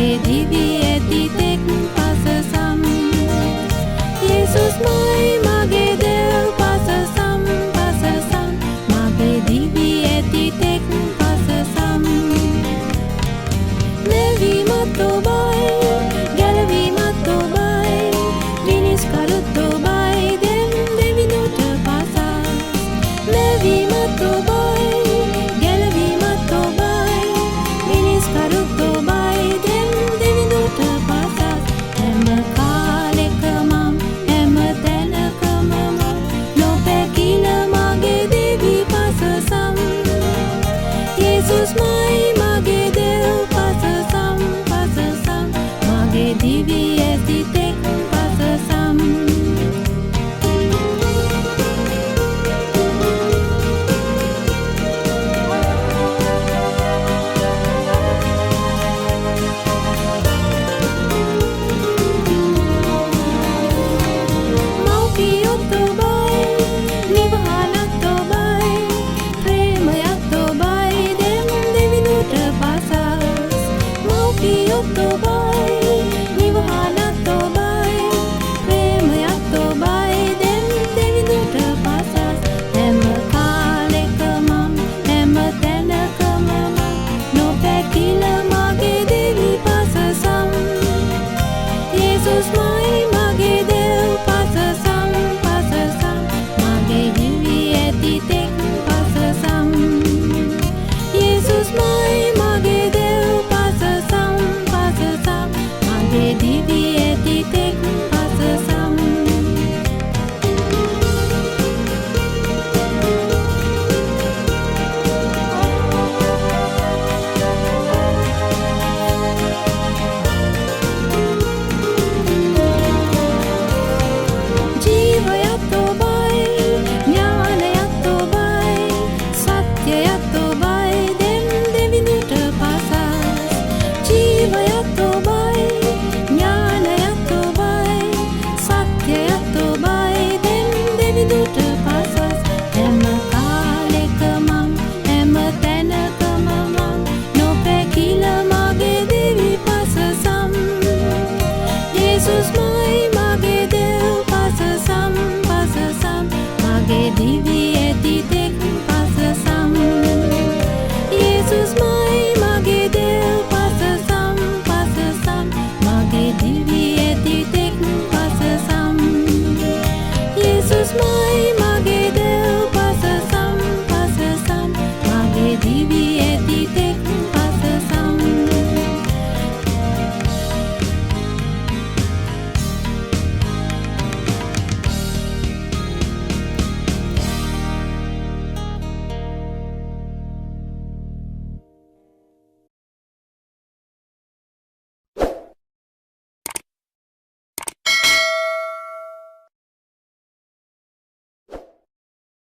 මගේ දිවි ඇති තෙක් පසසම් යේසුස්මයි මගේ දෙව් පසසම් මගේ දිවි ඇති තෙක් පසසම් නැවීමත් ඔබයි ගැලවීමත් ඔබයි මිනිස් කරුත් ඔබයි දෙම් දෙවිඳුට පසස් නැවීමත් ඔබයි ගැලවීමත් ඔබයි මිනිස් කරුත් ඔබයි දෙම් දෙවිඳුට පසස් හැම කාලෙක මම හැම තැනකම මම නොපැකිල මගේ දෙවි පසසම් යේසුස්මයි මගේ දෙව් පසසම් මගේ දිවි ඇති තෙක් පසසම් මව්පියොත් ඔබයි නිවහනත් ඔබයි ප්‍රේමයත් ඔබයි දෙම් දෙවිඳුට පසස් මව්පියොත්